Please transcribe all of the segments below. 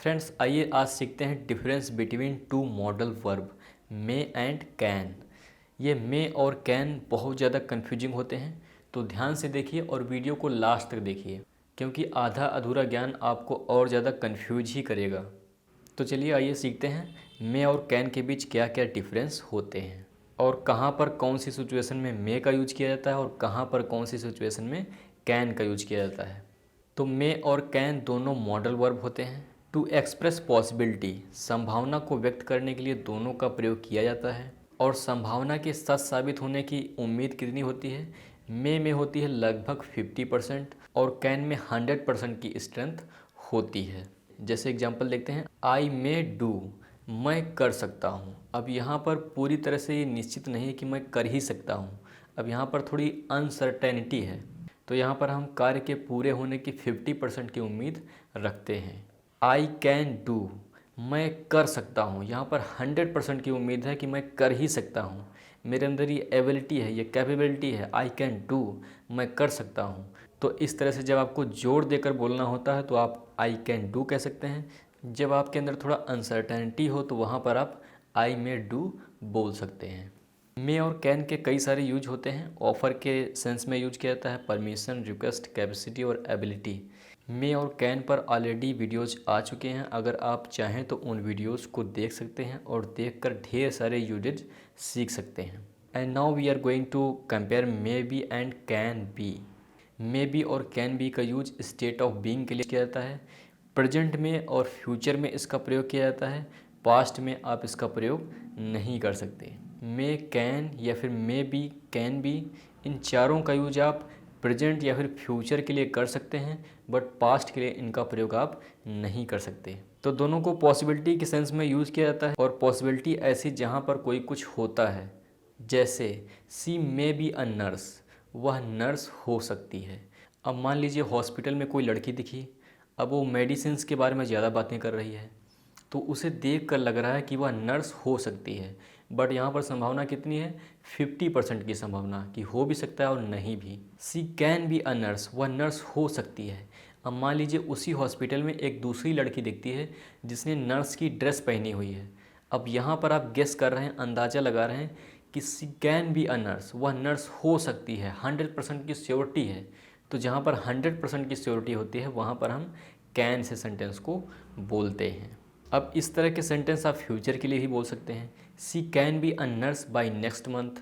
Friends, आइए आज सीखते हैं difference between two modal verb may and can. ये मे और कैन बहुत ज़्यादा कन्फ्यूजिंग होते हैं, तो ध्यान से देखिए और वीडियो को लास्ट तक देखिए, क्योंकि आधा अधूरा ज्ञान आपको और ज़्यादा कन्फ्यूज ही करेगा। तो चलिए आइए सीखते हैं मे और कैन के बीच क्या क्या डिफरेंस होते हैं और कहाँ पर कौन सी सिचुएशन में मे का यूज किया जाता है और कहाँ पर कौन सी सिचुएशन में कैन का यूज किया जाता है। तो मे और कैन दोनों मॉडल वर्ब होते हैं। टू एक्सप्रेस पॉसिबिलिटी, संभावना को व्यक्त करने के लिए दोनों का प्रयोग किया जाता है। और संभावना के सच साबित होने की उम्मीद कितनी होती है? मे में होती है लगभग 50% और कैन में 100% की स्ट्रेंथ होती है। जैसे एग्जांपल देखते हैं, आई मे डू, मैं कर सकता हूँ। अब यहाँ पर पूरी तरह से ये निश्चित नहीं है कि मैं कर ही सकता हूँ। अब यहाँ पर थोड़ी अनसर्टेनिटी है, तो यहाँ पर हम कार्य के पूरे होने की 50% की उम्मीद रखते हैं। आई कैन डू, मैं कर सकता हूँ, यहाँ पर 100% की उम्मीद है कि मैं कर ही सकता हूँ। मेरे अंदर ये एबिलिटी है, ये कैपेबिलिटी है, आई कैन डू, मैं कर सकता हूँ। तो इस तरह से जब आपको जोर देकर बोलना होता है तो आप आई कैन डू कह सकते हैं। जब आपके अंदर थोड़ा अनसर्टेनिटी हो तो वहाँ पर आप आई मे डू बोल सकते हैं। मे और कैन के कई सारे यूज होते हैं। ऑफ़र के सेंस में यूज किया जाता है, परमिशन, रिक्वेस्ट, कैपेसिटी और एबिलिटी। मे और कैन पर ऑलरेडी वीडियोज़ आ चुके हैं, अगर आप चाहें तो उन वीडियोज़ को देख सकते हैं और देखकर ढेर सारे यूजेज सीख सकते हैं। And now we are going to compare may be and can be. May be और कैन बी का यूज स्टेट ऑफ बीइंग के लिए किया जाता है। प्रेजेंट में और फ्यूचर में इसका प्रयोग किया जाता है। पास्ट में आप इसका प्रयोग नहीं कर सकते। मे कैन या फिर मे बी कैन बी, इन चारों का यूज आप प्रेजेंट या फिर फ्यूचर के लिए कर सकते हैं, बट पास्ट के लिए इनका प्रयोग आप नहीं कर सकते। तो दोनों को पॉसिबिलिटी के सेंस में यूज़ किया जाता है। और पॉसिबिलिटी ऐसी जहाँ पर कोई कुछ होता है, जैसे सी मे बी अ नर्स, वह नर्स हो सकती है। अब मान लीजिए हॉस्पिटल में कोई लड़की दिखी, अब वो मेडिसिन्स के बारे में ज़्यादा बातें कर रही है, तो उसे देख कर लग रहा है कि वह नर्स हो सकती है। बट यहाँ पर संभावना कितनी है? 50% की संभावना कि हो भी सकता है और नहीं भी। सी कैन बी अ नर्स, वह नर्स हो सकती है। अब मान लीजिए उसी हॉस्पिटल में एक दूसरी लड़की दिखती है जिसने नर्स की ड्रेस पहनी हुई है। अब यहाँ पर आप गेस कर रहे हैं, अंदाज़ा लगा रहे हैं कि सी कैन बी अ नर्स, वह नर्स हो सकती है, 100% की श्योरिटी है। तो जहाँ पर 100% की श्योरिटी होती है वहाँ पर हम कैन से सेंटेंस को बोलते हैं। अब इस तरह के सेंटेंस आप फ्यूचर के लिए भी बोल सकते हैं। She can be a nurse by next month,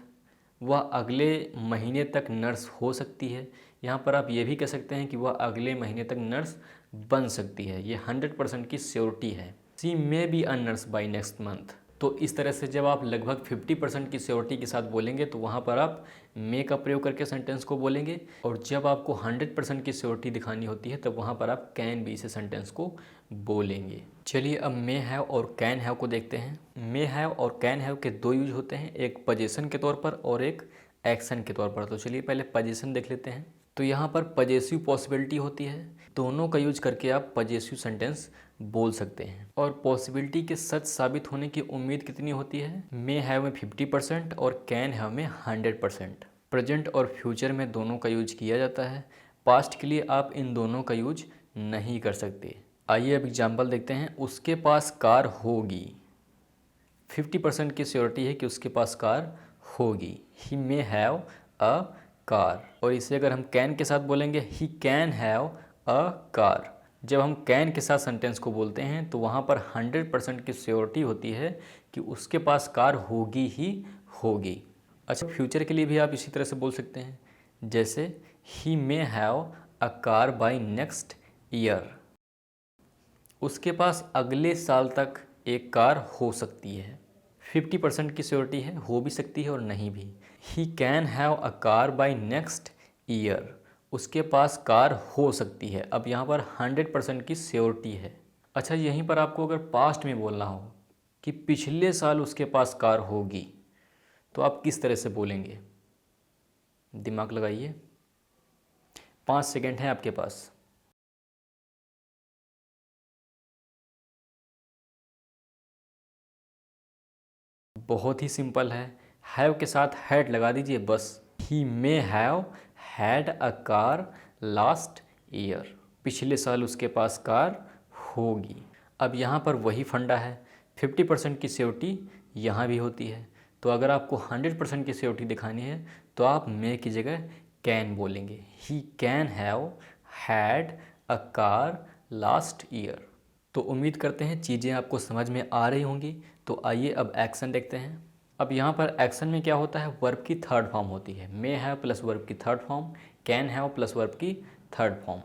वह अगले महीने तक नर्स हो सकती है। यहाँ पर आप ये भी कह सकते हैं कि वह अगले महीने तक नर्स बन सकती है, ये 100% की श्योरिटी है। She may be a nurse by next month. तो इस तरह से जब आप लगभग 50% की श्योरिटी के साथ बोलेंगे तो वहाँ पर आप मे का प्रयोग करके सेंटेंस को बोलेंगे, और जब आपको 100% की श्योरिटी दिखानी होती है तब वहाँ पर आप कैन बी से सेंटेंस को बोलेंगे। चलिए अब मे हैव और कैन हैव को देखते हैं। मे हैव और कैन हैव के दो यूज होते हैं, एक पोजीशन के तौर पर और एक एक्शन के तौर पर। तो चलिए पहले पोजीशन देख लेते हैं। तो यहाँ पर पजेसिव पॉसिबिलिटी होती है, दोनों का यूज करके आप पजेसिव सेंटेंस बोल सकते हैं। और पॉसिबिलिटी के सच साबित होने की उम्मीद कितनी होती है? मे हैव में 50% और कैन हैव में 100%। प्रेजेंट और फ्यूचर में दोनों का यूज किया जाता है, पास्ट के लिए आप इन दोनों का यूज नहीं कर सकते। आइए अब एग्जाम्पल देखते हैं। उसके पास कार होगी, 50% की श्योरिटी है कि उसके पास कार होगी। ही मे हैव अ कार। और इसे अगर हम कैन के साथ बोलेंगे, ही कैन हैव अ कार। जब हम कैन के साथ सेंटेंस को बोलते हैं तो वहाँ पर 100% की श्योरिटी होती है कि उसके पास कार होगी ही होगी। अच्छा, फ्यूचर के लिए भी आप इसी तरह से बोल सकते हैं, जैसे he may have a car by next year, उसके पास अगले साल तक एक कार हो सकती है। 50% की श्योरिटी है, हो भी सकती है और नहीं भी। He can have a car by next year, उसके पास कार हो सकती है। अब यहाँ पर 100% की श्योरिटी है। अच्छा, यहीं पर आपको अगर पास्ट में बोलना हो कि पिछले साल उसके पास कार होगी, तो आप किस तरह से बोलेंगे? दिमाग लगाइए, 5 सेकेंड हैं आपके पास। बहुत ही सिंपल है, हैव के साथ हैड लगा दीजिए बस। He may have had a car last year, पिछले साल उसके पास कार होगी। अब यहाँ पर वही फंडा है, 50% की सियोरिटी यहाँ भी होती है। तो अगर आपको 100% की सियोरिटी दिखानी है तो आप मे की जगह कैन बोलेंगे। ही can have had a car last year. तो उम्मीद करते हैं चीज़ें आपको समझ में आ रही होंगी। तो आइए अब एक्शन देखते हैं। अब यहाँ पर एक्शन में क्या होता है, वर्ब की थर्ड फॉर्म होती है। मे हैव प्लस वर्ब की third form, can have plus verb की थर्ड फॉर्म।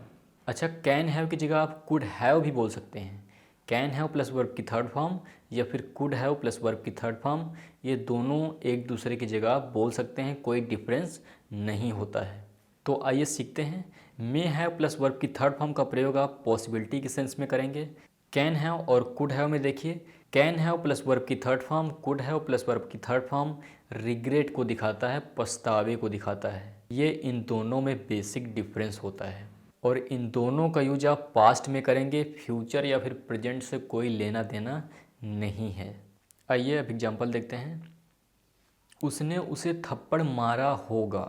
अच्छा, कैन हैव की जगह आप कुड हैव भी बोल सकते हैं। कैन हैव प्लस वर्ब की थर्ड फॉर्म या फिर कुड हैव प्लस वर्ब की थर्ड फॉर्म, ये दोनों एक दूसरे की जगह आप बोल सकते हैं, कोई डिफरेंस नहीं होता है। तो आइए सीखते हैं। मे हैव प्लस वर्ब की थर्ड फॉर्म का प्रयोग आप पॉसिबिलिटी के सेंस में करेंगे। कैन हैव और कुड हैव में देखिए, कैन हैव प्लस वर्ब की third form, could have plus verb की थर्ड फॉर्म रिग्रेट को दिखाता है, पछतावे को दिखाता है। ये इन दोनों में बेसिक डिफरेंस होता है और इन दोनों का यूज आप पास्ट में करेंगे, फ्यूचर या फिर प्रेजेंट से कोई लेना देना नहीं है। आइए अब एग्जांपल देखते हैं। उसने उसे थप्पड़ मारा होगा।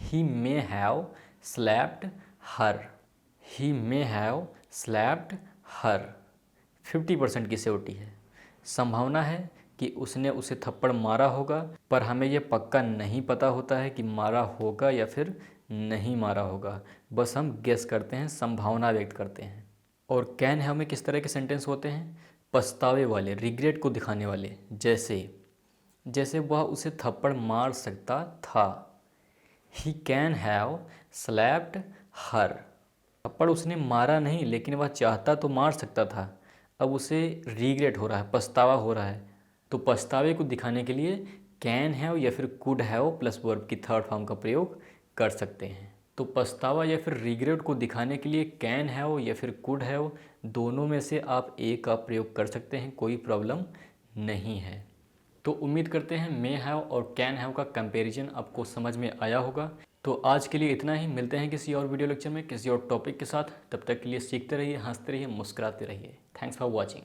He may have slapped her. He may have slapped her. 50% की सियोरिटी है। संभावना है कि उसने उसे थप्पड़ मारा होगा, पर हमें यह पक्का नहीं पता होता है कि मारा होगा या फिर नहीं मारा होगा। बस हम गेस करते हैं, संभावना व्यक्त करते हैं। और कैन हैव में किस तरह के सेंटेंस होते हैं, पछतावे वाले, रिग्रेट को दिखाने वाले। जैसे वह उसे थप्पड़ मार सकता था। ही कैन हैव स्लैप्ड हर। थप्पड़ उसने मारा नहीं, लेकिन वह चाहता तो मार सकता था। अब उसे रिग्रेट हो रहा है, पछतावा हो रहा है। तो पछतावे को दिखाने के लिए कैन हैव या फिर कुड हैव प्लस वर्ब की थर्ड फॉर्म का प्रयोग कर सकते हैं। तो पछतावा या फिर रिग्रेट को दिखाने के लिए कैन हैव या फिर कुड हैव, दोनों में से आप एक का प्रयोग कर सकते हैं, कोई प्रॉब्लम नहीं है। तो उम्मीद करते हैं मे हैव और कैन हैव का कंपैरिजन आपको समझ में आया होगा। तो आज के लिए इतना ही। मिलते हैं किसी और वीडियो लेक्चर में किसी और टॉपिक के साथ। तब तक के लिए सीखते रहिए, हंसते रहिए, मुस्कुराते रहिए। Thanks for watching.